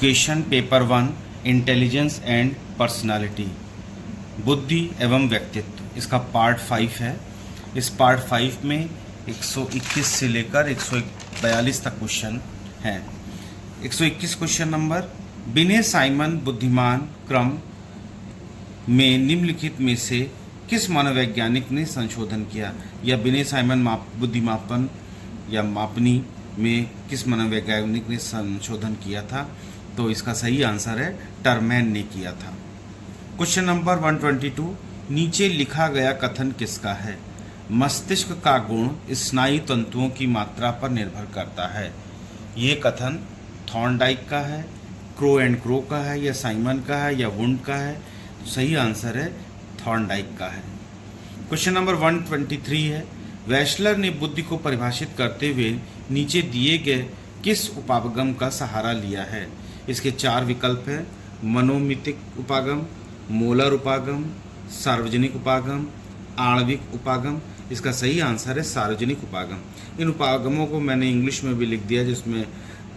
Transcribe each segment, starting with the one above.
Education paper 1 intelligence and personality, बुद्धि एवं व्यक्तित्व, इसका पार्ट 5 है। इस पार्ट 5 में 121 से लेकर 142 तक क्वेश्चन हैं। 121 क्वेश्चन नंबर, बिने साइमन बुद्धिमान क्रम में निम्नलिखित में से किस मनोवैज्ञानिक ने संशोधन किया, या बिने साइमन बुद्धिमापन या मापनी में किस मनोवैज्ञानिक ने संशोधन किया था? तो इसका सही आंसर है टरमैन ने किया था। क्वेश्चन नंबर 122, नीचे लिखा गया कथन किसका है? मस्तिष्क का गुण स्नायु तंतुओं की मात्रा पर निर्भर करता है। ये कथन थॉर्नडाइक का है, क्रो एंड क्रो का है, या साइमन का है, या वुंड का है? सही आंसर है थॉर्नडाइक का है। क्वेश्चन नंबर 123 है, वेशलर ने बुद्धि को परिभाषित करते हुए नीचे दिए गए किस उपागम का सहारा लिया है? इसके 4 विकल्प हैं, मनोमितिक उपागम, मोलर उपागम, सार्वजनिक उपागम, आणविक उपागम। इसका सही आंसर है सार्वजनिक उपागम। इन उपागमों को मैंने इंग्लिश में भी लिख दिया जिसमें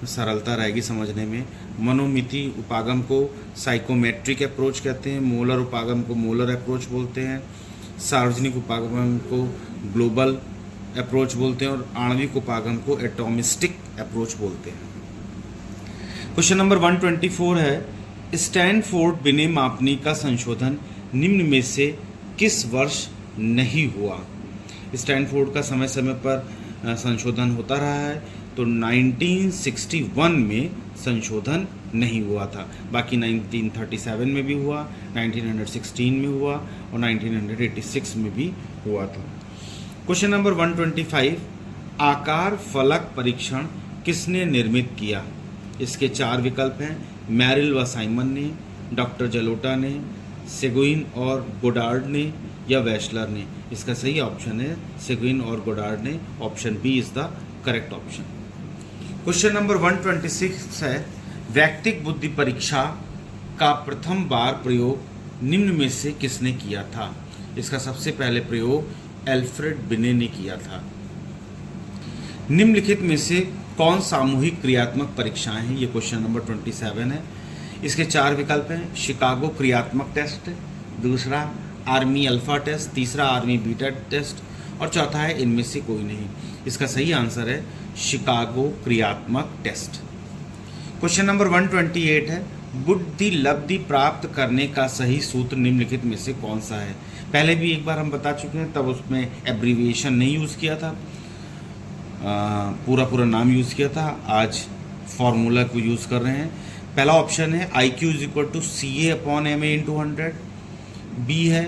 सरलता रहेगी समझने में। मनोमिति उपागम को साइकोमेट्रिक अप्रोच कहते हैं, मोलर उपागम को मोलर अप्रोच बोलते हैं, सार्वजनिक उपागम को ग्लोबल अप्रोच बोलते हैं, और आणविक उपागम को एटॉमिस्टिक अप्रोच बोलते हैं। क्वेश्चन नंबर 124 है, स्टैनफोर्ड बिने मापनी का संशोधन निम्न में से किस वर्ष नहीं हुआ? स्टैनफोर्ड का समय समय पर संशोधन होता रहा है, तो 1961 में संशोधन नहीं हुआ था। बाकी 1937 में भी हुआ, 1916 में हुआ और 1986 में भी हुआ था। क्वेश्चन नंबर 125, आकार फलक परीक्षण किसने निर्मित किया? इसके 4 विकल्प हैं, मैरिल व साइमन ने, डॉक्टर जलोटा ने, सेगुइन और गोडार्ड ने, या वेशलर ने? इसका सही ऑप्शन है सेगुइन और गोडार्ड ने। Option B is the correct option. Question number 126 है, वैयक्तिक बुद्धि परीक्षा का प्रथम बार प्रयोग निम्न में से किसने किया था? इसका सबसे पहले प्रयोग एल्फ्रेड बिने ने किया था। निम्नलिखित में से कौन सामूहिक क्रियात्मक परीक्षाएं हैं? ये क्वेश्चन नंबर 27 है। इसके 4 विकल्प हैं, शिकागो क्रियात्मक टेस्ट, दूसरा आर्मी अल्फा टेस्ट, तीसरा आर्मी बीटा टेस्ट, और चौथा है इनमें से कोई नहीं। इसका सही आंसर है शिकागो क्रियात्मक टेस्ट। क्वेश्चन नंबर 128 है, बुद्धि लब्धि प्राप्त करने का सही सूत्र निम्नलिखित में से कौन सा है? पहले भी एक बार हम बता चुके हैं, तब उसमें एब्रीविएशन नहीं यूज़ किया था, पूरा नाम यूज़ किया था। आज फॉर्मूला को यूज़ कर रहे हैं। पहला ऑप्शन है IQ = CA/MA × 100, बी है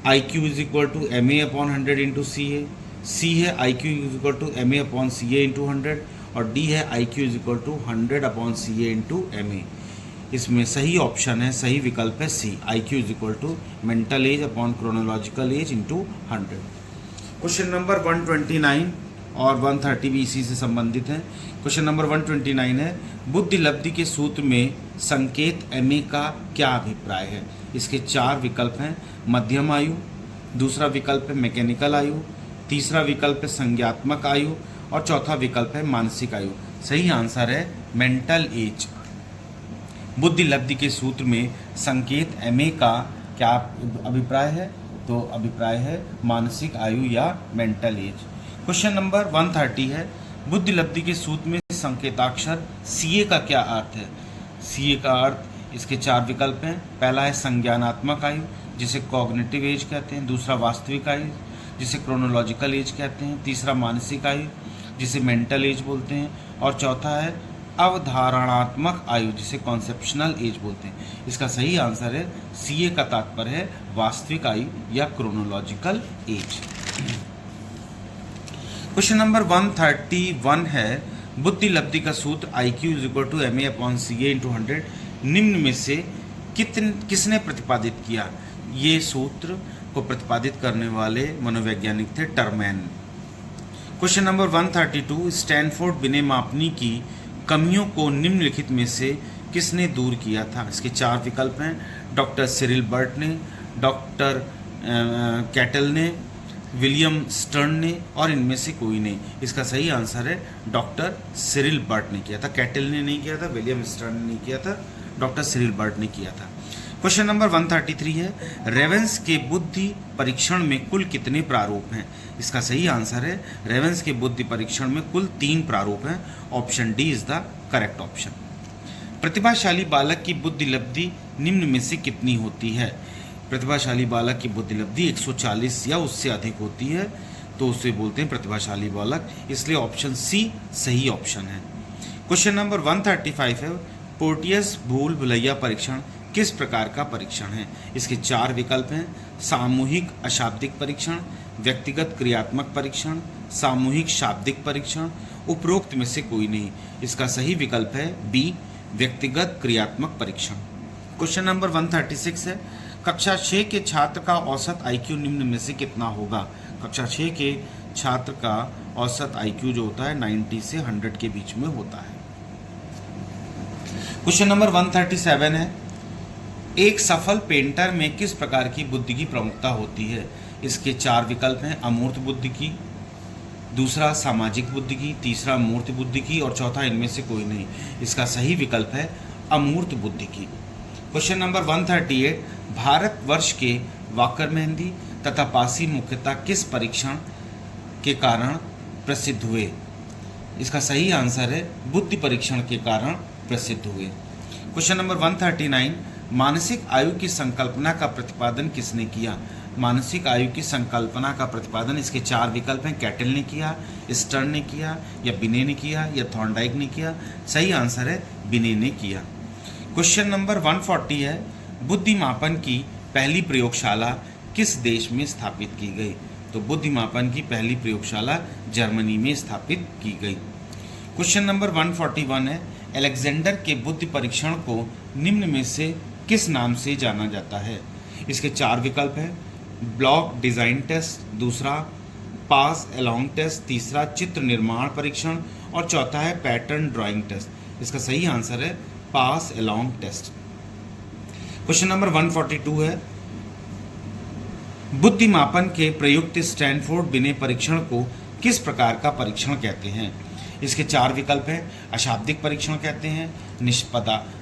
IQ = MA/100 × CA, सी है IQ = MA/CA × 100, और डी है IQ = 100/CA × MA। इसमें सही ऑप्शन है, सही विकल्प है सी, IQ = mental as upon chronological age × 100। Question number 129 और 130 भी इसी से संबंधित हैं। क्वेश्चन नंबर 129 है, बुद्धि लब्धि के सूत्र में संकेत MA का क्या अभिप्राय है? इसके 4 विकल्प हैं, मध्यम आयु, दूसरा विकल्प है मैकेनिकल आयु, तीसरा विकल्प है संज्ञात्मक आयु, और चौथा विकल्प है मानसिक आयु। सही आंसर है मेंटल एज। बुद्धि लब्धि के सूत्र में संकेत MA का क्या अभिप्राय है? तो अभिप्राय है मानसिक आयु या मेंटल एज। क्वेश्चन नंबर 130 है, बुद्धि लब्धि के सूत्र में संकेताक्षर CA का क्या अर्थ है? CA का अर्थ, इसके 4 विकल्प हैं, पहला है संज्ञानात्मक आयु जिसे कॉग्निटिव एज कहते हैं, दूसरा वास्तविक आयु जिसे क्रोनोलॉजिकल एज कहते हैं, तीसरा मानसिक आयु जिसे मेंटल एज बोलते हैं, और चौथा है अवधारणात्मक आयु जिसे कॉन्सेप्शनल एज बोलते हैं। इसका सही आंसर है CA का तात्पर्य है वास्तविक आयु या क्रोनोलॉजिकल एज। क्वेश्चन नंबर 131 है, बुद्धि लब्धि का सूत्र IQ = MA/CA × 100 निम्न में से किसने प्रतिपादित किया? ये सूत्र को प्रतिपादित करने वाले मनोवैज्ञानिक थे टरमैन। क्वेश्चन नंबर 132, स्टैनफोर्ड बिने मापनी की कमियों को निम्नलिखित में से किसने दूर किया था? इसके 4 विकल्प हैं, डॉक्टर सिरिल बर्ट ने, डॉक्टर कैटल ने, विलियम स्टर्न ने और इनमें से कोई नहीं। इसका सही आंसर है डॉक्टर सिरिल बर्ट ने किया था। कैटल ने नहीं किया था, विलियम स्टर्न ने नहीं किया था, डॉक्टर सिरिल बर्ट ने किया था। क्वेश्चन नंबर 133 है, रेवेंस के बुद्धि परीक्षण में कुल कितने प्रारूप हैं? इसका सही आंसर है रेवेंस के बुद्धि परीक्षण में कुल 3 प्रारूप हैं। Option D is the correct option. प्रतिभाशाली बालक की बुद्धि लब्धि निम्न में से कितनी होती है? प्रतिभाशाली बालक की बुद्धि लब्धि 140 या उससे अधिक होती है, तो उसे बोलते हैं प्रतिभाशाली बालक, इसलिए ऑप्शन सी सही ऑप्शन है। क्वेश्चन नंबर 135 है, पोर्टियस भूल भुलैया परीक्षण किस प्रकार का परीक्षण है? इसके 4 विकल्प हैं, सामूहिक अशाब्दिक परीक्षण, व्यक्तिगत क्रियात्मक परीक्षण, सामूहिक शाब्दिक परीक्षण, उपरोक्त में से कोई नहीं। इसका सही विकल्प है बी, व्यक्तिगत क्रियात्मक परीक्षण। क्वेश्चन नंबर 136 है, कक्षा 6 के छात्र का औसत IQ निम्न में से कितना होगा? कक्षा 6 के छात्र का औसत IQ जो होता है 90 से 100 के बीच में होता है। क्वेश्चन नंबर 137 है, एक सफल पेंटर में किस प्रकार की बुद्धि की प्रमुखता होती है? इसके 4 विकल्प हैं, अमूर्त बुद्धि की, दूसरा सामाजिक बुद्धि की, तीसरा मूर्त बुद्धि की और चौथा इनमें से कोई नहीं। इसका सही विकल्प है अमूर्त बुद्धि की। क्वेश्चन नंबर 138, भारतवर्ष के वाकर मेहंदी तथा पासी मुख्यतः किस परीक्षण के कारण प्रसिद्ध हुए? इसका सही आंसर है बुद्धि परीक्षण के कारण प्रसिद्ध हुए। क्वेश्चन नंबर 139, मानसिक आयु की संकल्पना का प्रतिपादन किसने किया? मानसिक आयु की संकल्पना का प्रतिपादन, इसके 4 विकल्प हैं, कैटल ने किया, स्टर्न ने किया, या बिने ने किया, या थॉर्नडाइक ने किया। सही आंसर है बिने ने किया। क्वेश्चन नंबर 140 है, बुद्धि मापन की पहली प्रयोगशाला किस देश में स्थापित की गई? तो बुद्धि मापन की पहली प्रयोगशाला जर्मनी में स्थापित की गई। क्वेश्चन नंबर 141 है, अलेक्जेंडर के बुद्धि परीक्षण को निम्न में से किस नाम से जाना जाता है? इसके 4 विकल्प हैं, ब्लॉक डिज़ाइन टेस्ट, दूसरा पास अलोंग टेस्ट, तीसरा चित्र निर्माण परीक्षण और चौथा है पैटर्न ड्राइंग टेस्ट। इसका सही आंसर है पास अलोंग टेस्ट। क्वेश्चन नंबर 142 है, बुद्धि मापन के प्रयुक्त स्टैनफोर्ड बिने परीक्षण को किस प्रकार का परीक्षण कहते हैं? इसके 4 विकल्प हैं, अशाब्दिक परीक्षण कहते हैं,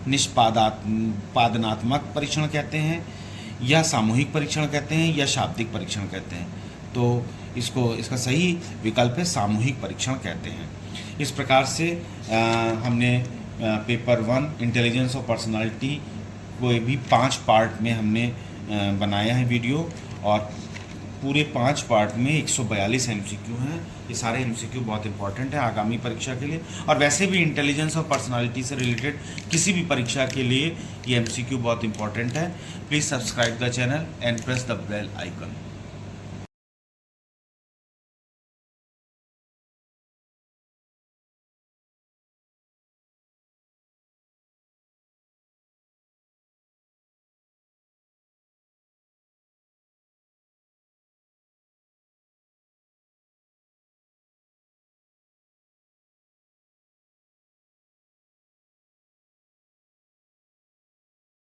निष्पादनात्मक परीक्षण कहते हैं, या सामूहिक परीक्षण कहते हैं, या शाब्दिक परीक्षण कहते हैं। तो इसका सही विकल्प है सामूहिक परीक्षण कहते हैं। इस प्रकार से हमने पेपर 1 इंटेलिजेंस और पर्सनालिटी को भी 5 पार्ट में हमने बनाया है वीडियो, और पूरे 5 पार्ट में 142 MCQ हैं। ये सारे MCQ बहुत इंपॉर्टेंट है आगामी परीक्षा के लिए, और वैसे भी इंटेलिजेंस और पर्सनालिटी से रिलेटेड किसी भी परीक्षा के लिए ये MCQ बहुत इंपॉर्टेंट है। Please subscribe the channel and press the bell icon.